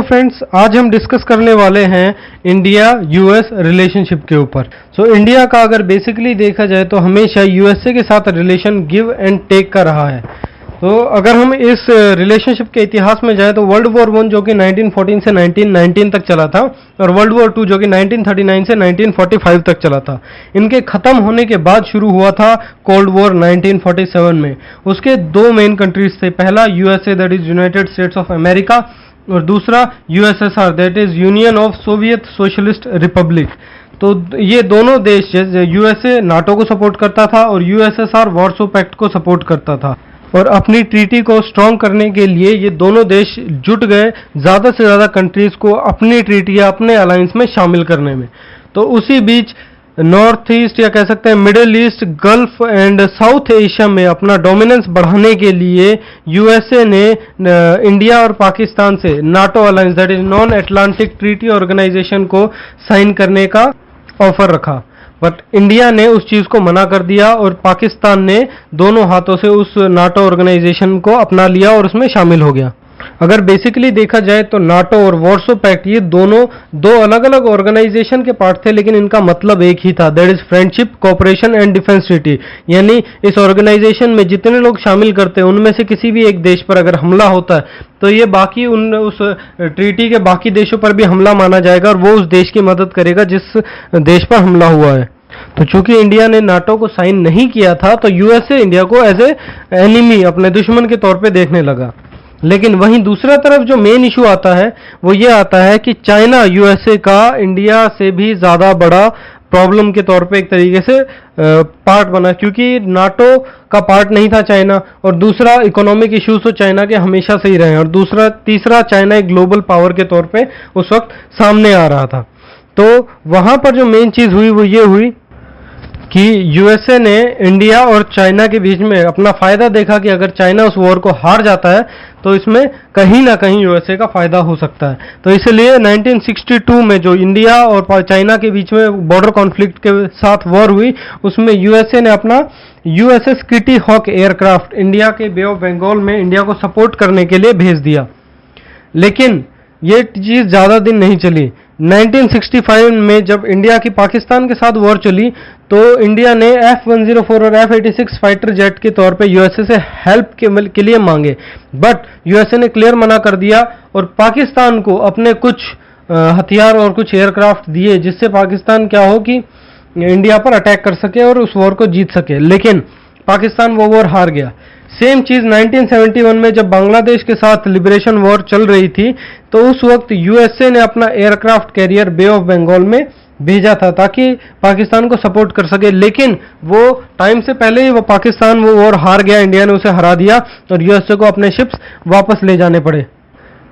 तो फ्रेंड्स, आज हम डिस्कस करने वाले हैं इंडिया यूएस रिलेशनशिप के ऊपर। इंडिया का अगर बेसिकली देखा जाए तो हमेशा यूएसए के साथ रिलेशन गिव एंड टेक का रहा है। तो अगर हम इस रिलेशनशिप के इतिहास में जाए तो वर्ल्ड वॉर वन जो कि 1914 से 1919 तक चला था और वर्ल्ड वॉर टू जो कि 1939 से 1945 तक चला था। इनके खत्म होने के बाद शुरू हुआ था कोल्ड वॉर 1947 में। उसके दो मेन कंट्रीज थे, पहला USA that is United states of America और दूसरा USSR that is union of Soviet socialist Republic. तो ये दोनों देश, यूएसए नाटो को सपोर्ट करता था और यूएसएसआर वार्सो पैक्ट को सपोर्ट करता था और अपनी ट्रीटी को स्ट्रॉन्ग करने के लिए ये दोनों देश जुट गए ज़्यादा से ज़्यादा कंट्रीज को अपनी ट्रीटी या अपने अलायंस में शामिल करने में। तो उसी बीच नॉर्थ ईस्ट या कह सकते हैं middle east, gulf and south Asia में अपना डोमिनेंस बढ़ाने के लिए यूएसए ने इंडिया और पाकिस्तान से NATO alliance that is non Atlantic treaty organisation को साइन करने का ऑफर रखा, बट इंडिया ने उस चीज को मना कर दिया और पाकिस्तान ने दोनों हाथों से उस नाटो ऑर्गेनाइजेशन को अपना लिया और उसमें शामिल हो गया। अगर बेसिकली देखा जाए तो नाटो और वार्सो पैक्ट ये दोनों दो अलग अलग ऑर्गेनाइजेशन के पार्ट थे, लेकिन इनका मतलब एक ही था, that is friendship, cooperation and defence treaty. यानी इस ऑर्गेनाइजेशन में जितने लोग शामिल करते हैं उनमें से किसी भी एक देश पर अगर हमला होता है तो ये बाकी उस ट्रीटी के बाकी देशों पर भी हमला माना जाएगा और वो उस देश की मदद करेगा जिस देश पर हमला हुआ है। तो चूंकि इंडिया ने नाटो को साइन नहीं किया था तो यूएसए इंडिया को एज ए एनिमी, अपने दुश्मन के तौर पे देखने लगा। लेकिन वहीं दूसरा तरफ जो मेन इशू आता है वो ये आता है कि चाइना यूएसए का इंडिया से भी ज़्यादा बड़ा प्रॉब्लम के तौर पे एक तरीके से पार्ट बना, क्योंकि नाटो का पार्ट नहीं था चाइना, और दूसरा इकोनॉमिक इश्यूज तो चाइना के हमेशा से ही रहे हैं, और तीसरा चाइना एक ग्लोबल पावर के तौर पे उस वक्त सामने आ रहा था। तो वहां पर जो मेन चीज हुई वो ये हुई कि यूएसए ने इंडिया और चाइना के बीच में अपना फायदा देखा कि अगर चाइना उस वॉर को हार जाता है तो इसमें कहीं ना कहीं यूएसए का फायदा हो सकता है। तो इसलिए 1962 में जो इंडिया और चाइना के बीच में बॉर्डर कॉन्फ्लिक्ट के साथ वॉर हुई उसमें यूएसए ने अपना USS Kitty Hawk aircraft India के बे ऑफ बंगाल में इंडिया को सपोर्ट करने के लिए भेज दिया। लेकिन ये चीज ज्यादा दिन नहीं चली। 1965 में जब इंडिया की पाकिस्तान के साथ वॉर चली तो इंडिया ने F-104 और F-86 फाइटर जेट के तौर पे यूएसए से हेल्प के लिए मांगे, बट यूएसए ने क्लियर मना कर दिया और पाकिस्तान को अपने कुछ हथियार और कुछ एयरक्राफ्ट दिए जिससे पाकिस्तान क्या हो कि इंडिया पर अटैक कर सके और उस वॉर को जीत सके। लेकिन पाकिस्तान वो वॉर हार गया। सेम चीज 1971 में जब बांग्लादेश के साथ लिबरेशन वॉर चल रही थी तो उस वक्त यूएसए ने अपना aircraft carrier bay of Bengal में भेजा था ताकि पाकिस्तान को सपोर्ट कर सके, लेकिन वो टाइम से पहले ही पाकिस्तान वो वॉर हार गया, इंडिया ने उसे हरा दिया और यूएसए को अपने शिप्स वापस ले जाने पड़े।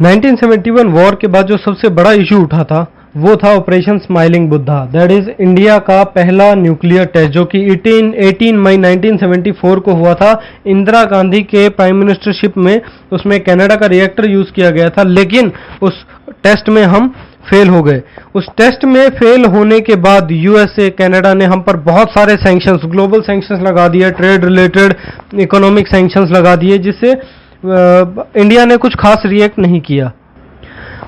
1971 वॉर के बाद जो सबसे बड़ा इशू उठा था वो था operation smiling Buddha, that is India का पहला न्यूक्लियर टेस्ट जो कि 18 मई 1974 को हुआ था इंदिरा गांधी के प्राइम मिनिस्टरशिप में। उसमें कनाडा का रिएक्टर यूज किया गया था, लेकिन उस टेस्ट में हम फेल हो गए। उस टेस्ट में फेल होने के बाद यूएसए, कनाडा ने हम पर बहुत सारे सैंक्शंस, ग्लोबल सैंक्शंस लगा दिए, ट्रेड रिलेटेड इकोनॉमिक सैंक्शंस लगा दिए, जिससे इंडिया ने कुछ खास रिएक्ट नहीं किया।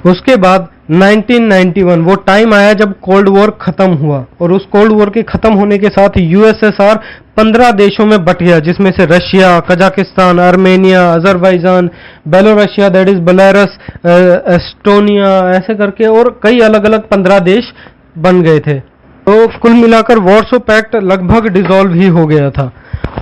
उसके बाद 1991 वो टाइम आया जब कोल्ड वॉर खत्म हुआ और उस कोल्ड वॉर के खत्म होने के साथ यूएसएसआर 15 देशों में बट गया, जिसमें से Russia, Kazakhstan, Armenia, Azerbaijan, Belorussia that is Belarus, Estonia, ऐसे करके और कई अलग अलग 15 देश बन गए थे। तो कुल मिलाकर वार्सो पैक्ट लगभग डिसॉल्व ही हो गया था।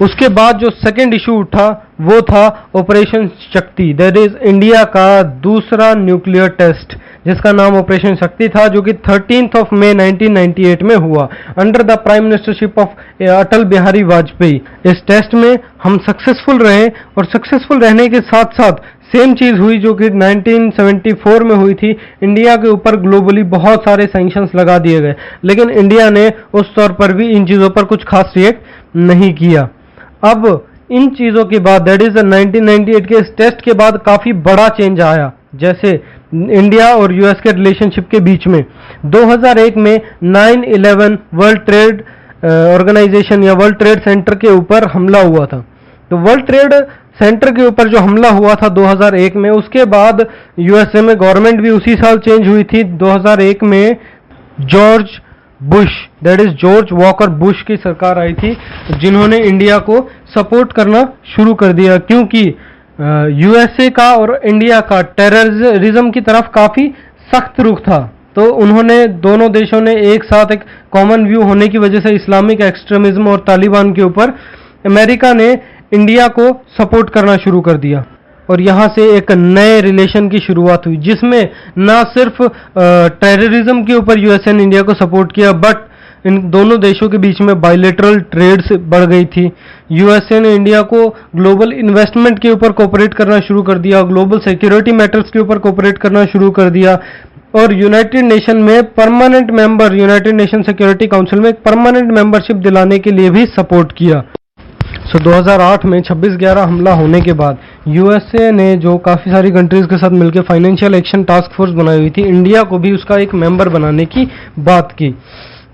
उसके बाद जो सेकेंड इशू उठा वो था ऑपरेशन शक्ति, दैट इज इंडिया का दूसरा न्यूक्लियर टेस्ट जिसका नाम ऑपरेशन शक्ति था, जो कि 13 मई 1998 में हुआ under the prime ministership of Atal Bihari Vajpayee. इस टेस्ट में हम सक्सेसफुल रहे और सक्सेसफुल रहने के साथ साथ सेम चीज हुई जो कि 1974 में हुई थी। इंडिया के ऊपर ग्लोबली बहुत सारे सैंक्शंस लगा दिए गए, लेकिन इंडिया ने उस तौर पर भी इन चीजों पर कुछ खास रिएक्ट नहीं किया। अब इन चीजों के बाद दैट इज 1998 के इस टेस्ट के बाद काफी बड़ा चेंज आया, जैसे इंडिया और यूएस के रिलेशनशिप के बीच में 2001 में 9/11 वर्ल्ड ट्रेड ऑर्गेनाइजेशन या वर्ल्ड ट्रेड सेंटर के ऊपर हमला हुआ था। तो वर्ल्ड ट्रेड सेंटर के ऊपर जो हमला हुआ था 2001 में, उसके बाद यूएसए में गवर्नमेंट भी उसी साल चेंज हुई थी। 2001 में George Bush, that is George walker Bush की सरकार आई थी, जिन्होंने इंडिया को सपोर्ट करना शुरू कर दिया, क्योंकि यूएसए का और इंडिया का टेररिज्म की तरफ काफ़ी सख्त रुख था। तो उन्होंने, दोनों देशों ने एक साथ एक कॉमन व्यू होने की वजह से इस्लामिक एक्सट्रीमिज्म और तालिबान के ऊपर अमेरिका ने इंडिया को सपोर्ट करना शुरू कर दिया, और यहाँ से एक नए रिलेशन की शुरुआत हुई, जिसमें ना सिर्फ टेररिज्म के ऊपर यूएसए ने इंडिया को सपोर्ट किया, बट इन दोनों देशों के बीच में बायलैटरल ट्रेड्स बढ़ गई थी। यूएसए ने इंडिया को ग्लोबल इन्वेस्टमेंट के ऊपर कोऑपरेट करना शुरू कर दिया, ग्लोबल सिक्योरिटी मैटर्स के ऊपर कोऑपरेट करना शुरू कर दिया, और यूनाइटेड नेशन में permanent member, United nation security council में एक परमानेंट मेंबरशिप दिलाने के लिए भी सपोर्ट किया। 2008 में 26/11 हमला होने के बाद यूएसए ने जो काफ़ी सारी कंट्रीज़ के साथ मिलकर फाइनेंशियल एक्शन टास्क फोर्स बनाई हुई थी, इंडिया को भी उसका एक मेंबर बनाने की बात की।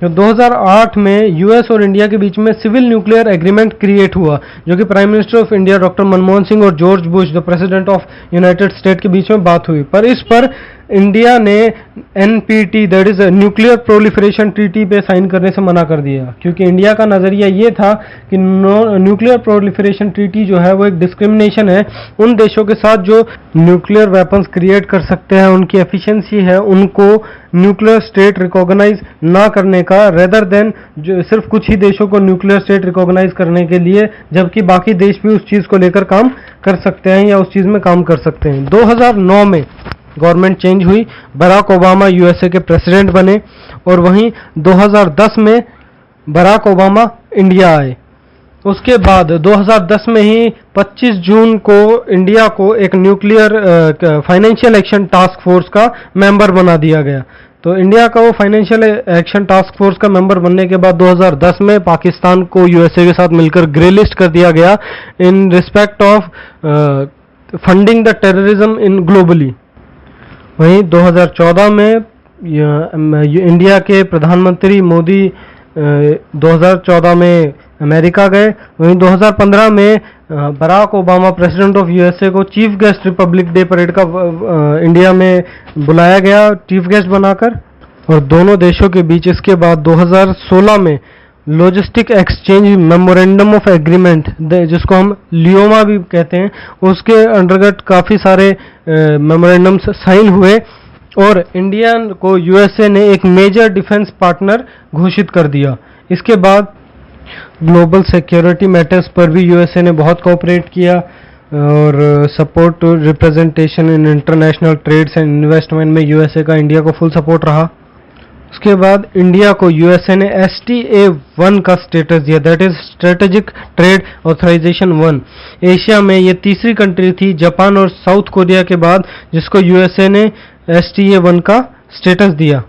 तो 2008 में यूएस और इंडिया के बीच में सिविल न्यूक्लियर एग्रीमेंट क्रिएट हुआ, जो कि prime minister of India doctor Manmohan Singh और George Bush the president of United State के बीच में बात हुई। पर इस पर इंडिया ने NPT, that is nuclear proliferation treaty पे साइन करने से मना कर दिया, क्योंकि इंडिया का नज़रिया ये था कि न्यूक्लियर प्रोलिफरेशन ट्रीटी जो है वो एक डिस्क्रिमिनेशन है उन देशों के साथ जो न्यूक्लियर वेपन्स क्रिएट कर सकते हैं, उनकी एफिशिएंसी है, उनको न्यूक्लियर स्टेट रिकॉग्नाइज ना करने का, रेदर देन जो सिर्फ कुछ ही देशों को न्यूक्लियर स्टेट रिकॉग्नाइज करने के लिए, जबकि बाकी देश भी उस चीज़ को लेकर काम कर सकते हैं या उस चीज़ में काम कर सकते हैं। 2009 में गवर्नमेंट चेंज हुई, बराक ओबामा यूएसए के प्रेसिडेंट बने, और वहीं 2010 में बराक ओबामा इंडिया आए। उसके बाद 2010 में ही 25 जून को इंडिया को एक nuclear financial action task force का मेंबर बना दिया गया। तो इंडिया का वो फाइनेंशियल एक्शन टास्क फोर्स का मेंबर बनने के बाद 2010 में पाकिस्तान को यूएसए के साथ मिलकर ग्रे लिस्ट कर दिया गया in respect of funding the terrorism in globally. वहीं 2014 में इंडिया के प्रधानमंत्री मोदी 2014 में अमेरिका गए। वहीं 2015 में Barack Obama president of USA को chief guest Republic Day parade का इंडिया में बुलाया गया चीफ गेस्ट बनाकर, और दोनों देशों के बीच इसके बाद 2016 में logistic exchange memorandum of agreement, जिसको हम लियोमा भी कहते हैं, उसके अंतर्गत काफ़ी सारे मेमोरेंडम्स साइन हुए, और इंडिया को यूएसए ने एक मेजर डिफेंस पार्टनर घोषित कर दिया। इसके बाद ग्लोबल सिक्योरिटी मैटर्स पर भी यूएसए ने बहुत कोऑपरेट किया, और support representation in international trades and investment में यूएसए का इंडिया को फुल सपोर्ट रहा। उसके बाद इंडिया को यूएसए ने STA1 का स्टेटस दिया, that is strategic trade authorisation 1। Asia में ये तीसरी कंट्री थी जापान और साउथ कोरिया के बाद जिसको यूएसए ने STA1 का स्टेटस दिया,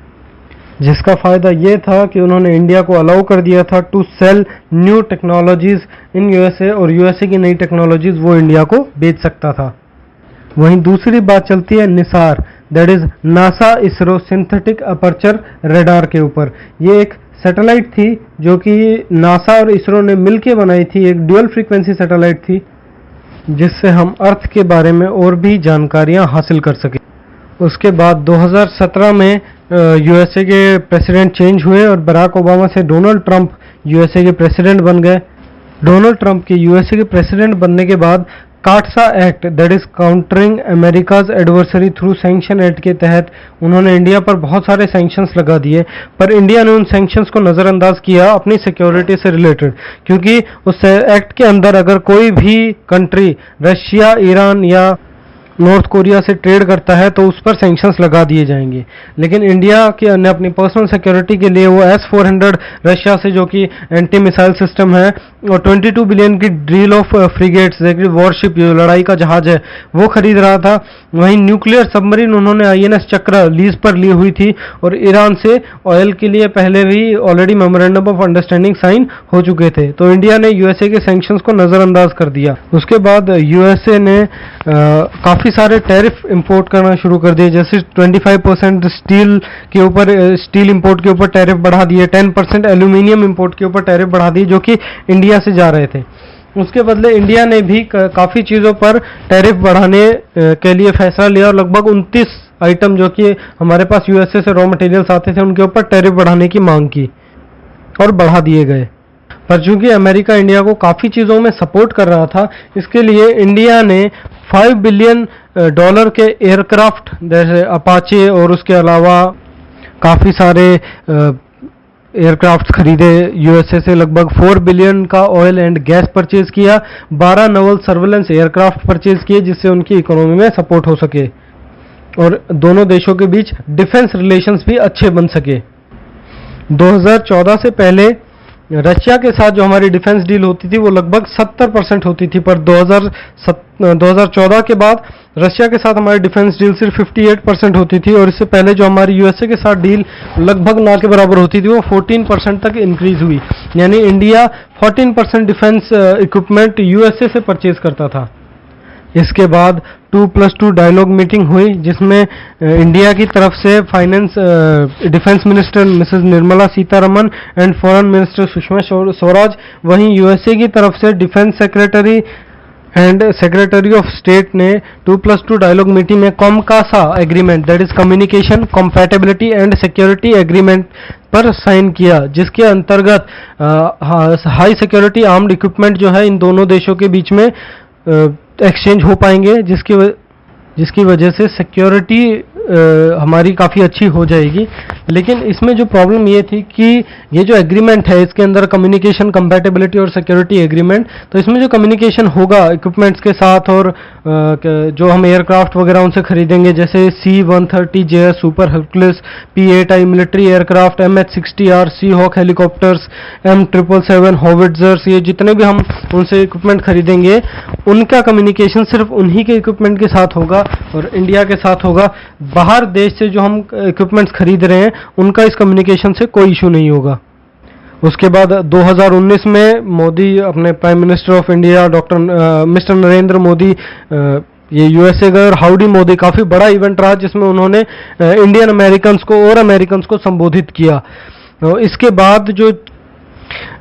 जिसका फ़ायदा ये था कि उन्होंने इंडिया को अलाउ कर दिया था to sell new technologies in USA, और यूएसए की नई टेक्नोलॉजीज़ वो इंडिया को बेच सकता था। वहीं दूसरी बात चलती है Nisar, that is NASA ISRO synthetic aperture radar के ऊपर। ये एक सैटेलाइट थी जो कि नासा और इसरो ने मिलकर बनाई थी, एक ड्यूअल फ्रीक्वेंसी सैटेलाइट थी, जिससे हम अर्थ के बारे में और भी जानकारियां हासिल कर सकें। उसके बाद 2017 में यूएसए के प्रेसिडेंट चेंज हुए और बराक ओबामा से डोनाल्ड ट्रंप यूएसए के प्रेसिडेंट बन गए। डोनाल्ड ट्रंप के यूएसए के प्रेसिडेंट बनने के बाद CAATSA act, that is countering America's adversary through sanction act के तहत उन्होंने इंडिया पर बहुत सारे सैंक्शंस लगा दिए, पर इंडिया ने उन सैंक्शंस को नज़रअंदाज किया अपनी सिक्योरिटी से रिलेटेड, क्योंकि उस एक्ट के अंदर अगर कोई भी कंट्री रशिया, ईरान या नॉर्थ कोरिया से ट्रेड करता है तो उस पर सैंक्शंस लगा दिए जाएंगे। लेकिन इंडिया के ने अपनी पर्सनल सिक्योरिटी के लिए वो S-400 रशिया से, जो कि एंटी मिसाइल सिस्टम है, और 22 बिलियन की ड्रील ऑफ फ्रिगेट्स, वॉरशिप, जो लड़ाई का जहाज है, वो खरीद रहा था। वहीं न्यूक्लियर सबमरीन उन्होंने INS चक्र लीज पर ली हुई थी, और ईरान से ऑयल के लिए पहले भी already memorandum of understanding sign हो चुके थे। तो इंडिया ने यूएसए के सैंक्शंस को नज़रअंदाज कर दिया। उसके बाद यूएसए ने काफ़ी सारे टैरिफ इंपोर्ट करना शुरू कर दिए, जैसे 25% स्टील के ऊपर, स्टील इंपोर्ट के ऊपर टैरिफ बढ़ा दिए, 10% एल्यूमिनियम इंपोर्ट के ऊपर टैरिफ बढ़ा दिए, जो कि इंडिया से जा रहे थे। उसके बदले इंडिया ने भी काफ़ी चीज़ों पर टैरिफ बढ़ाने के लिए फैसला लिया और लगभग 29 आइटम जो कि हमारे पास यूएसए से रॉ मटेरियल्स आते थे उनके ऊपर टैरिफ बढ़ाने की मांग की और बढ़ा दिए गए। पर चूंकि अमेरिका इंडिया को काफ़ी चीज़ों में सपोर्ट कर रहा था, इसके लिए इंडिया ने $5 बिलियन के एयरक्राफ्ट जैसे अपाचे और उसके अलावा काफ़ी सारे एयरक्राफ्ट खरीदे यूएसए से, लगभग $4 बिलियन का ऑयल एंड गैस परचेज किया, 12 नवल सर्वेलेंस एयरक्राफ्ट परचेज किए जिससे उनकी इकोनॉमी में सपोर्ट हो सके और दोनों देशों के बीच डिफेंस रिलेशंस भी अच्छे बन सके। 2014 से पहले रशिया के साथ जो हमारी डिफेंस डील होती थी वो लगभग 70% होती थी, पर 2014 के बाद रशिया के साथ हमारी डिफेंस डील सिर्फ 58% होती थी और इससे पहले जो हमारी यूएसए के साथ डील लगभग ना के बराबर होती थी वो 14% तक इंक्रीज हुई, यानी इंडिया 14% डिफेंस इक्विपमेंट यूएसए से परचेज करता था। इसके बाद 2+2 डायलॉग मीटिंग हुई जिसमें इंडिया की तरफ से finance defence minister Mrs Nirmala Sitharaman and foreign minister Sushma Swaraj, वहीं यूएसए की तरफ से defence secretary and secretary of state ने 2+2 डायलॉग मीटिंग में COMCASA agreement, that is communication compatibility and security agreement पर साइन किया, जिसके अंतर्गत हाई सिक्योरिटी आर्म्ड इक्विपमेंट जो है इन दोनों देशों के बीच में एक्सचेंज हो पाएंगे, जिसकी वजह से सिक्योरिटी हमारी काफ़ी अच्छी हो जाएगी। लेकिन इसमें जो प्रॉब्लम ये थी कि ये जो एग्रीमेंट है इसके अंदर कम्युनिकेशन कंपैटिबिलिटी और सिक्योरिटी एग्रीमेंट, तो इसमें जो कम्युनिकेशन होगा इक्विपमेंट्स के साथ और जो हम एयरक्राफ्ट वगैरह उनसे खरीदेंगे जैसे C-130JS Super Hercules, P-8I military aircraft, MH-60R Sea Hawk helicopters, M777 howitzers, ये जितने भी हम उनसे इक्विपमेंट खरीदेंगे उनका कम्युनिकेशन सिर्फ उन्हीं के इक्विपमेंट के साथ होगा और इंडिया के साथ होगा। बाहर देश से जो हम इक्विपमेंट्स खरीद रहे हैं उनका इस कम्युनिकेशन से कोई इशू नहीं होगा। उसके बाद 2019 में मोदी अपने prime minister of India mister Narendra Modi ये यूएसए गए और हाउडी मोदी काफ़ी बड़ा इवेंट रहा जिसमें उन्होंने इंडियन अमेरिकन्स को और अमेरिकन्स को संबोधित किया। तो इसके बाद जो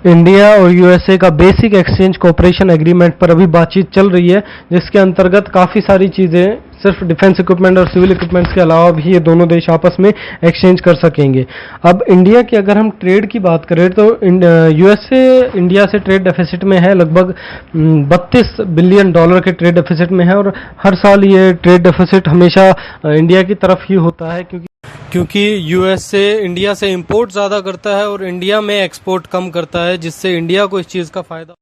इंडिया और यूएसए का बेसिक एक्सचेंज कोऑपरेशन एग्रीमेंट पर अभी बातचीत चल रही है, जिसके अंतर्गत काफ़ी सारी चीज़ें सिर्फ डिफेंस इक्विपमेंट और सिविल इक्विपमेंट्स के अलावा भी ये दोनों देश आपस में एक्सचेंज कर सकेंगे। अब इंडिया की अगर हम ट्रेड की बात करें तो यूएसए इंडिया से ट्रेड डेफिसिट में है, लगभग $32 बिलियन के ट्रेड डेफिसिट में है और हर साल ये ट्रेड डेफिसिट हमेशा इंडिया की तरफ ही होता है क्योंकि यूएसए इंडिया से इंपोर्ट ज़्यादा करता है और इंडिया में एक्सपोर्ट कम करता है, जिससे इंडिया को इस चीज़ का फ़ायदा।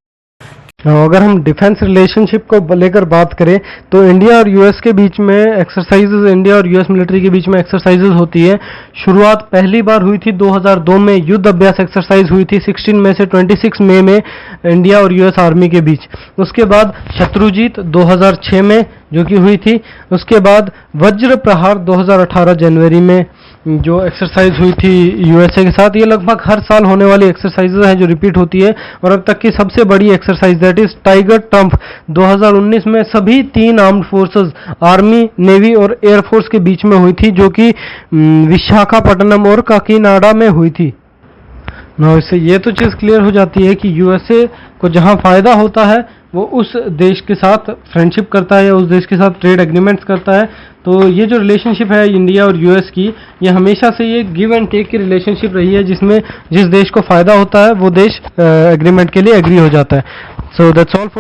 अगर हम डिफेंस रिलेशनशिप को लेकर बात करें तो इंडिया और यूएस के बीच में एक्सरसाइजेज, इंडिया और यूएस मिलिट्री के बीच में एक्सरसाइजेज होती है। शुरुआत पहली बार हुई थी 2002 में, युद्ध अभ्यास एक्सरसाइज हुई थी 16 मई से 26 मई में इंडिया और यूएस आर्मी के बीच। उसके बाद शत्रुजीत 2006 में जो कि हुई थी। उसके बाद वज्र प्रहार 2018 जनवरी में जो एक्सरसाइज हुई थी यूएसए के साथ। ये लगभग हर साल होने वाली एक्सरसाइजेज हैं जो रिपीट होती है और अब तक की सबसे बड़ी exercise that is tiger Trump 2019 में सभी 3 आर्म्ड फोर्सेस आर्मी, नेवी और एयरफोर्स के बीच में हुई थी, जो कि विशाखापट्टनम और काकीनाडा में हुई थी। इससे ये तो चीज़ क्लियर हो जाती है कि यूएसए को जहां फायदा होता है वो उस देश के साथ फ्रेंडशिप करता है या उस देश के साथ ट्रेड एग्रीमेंट्स करता है। तो ये जो रिलेशनशिप है इंडिया और यूएस की, ये हमेशा से ये गिव एंड टेक की रिलेशनशिप रही है, जिसमें जिस देश को फायदा होता है वो देश एग्रीमेंट के लिए एग्री हो जाता है। So that's all for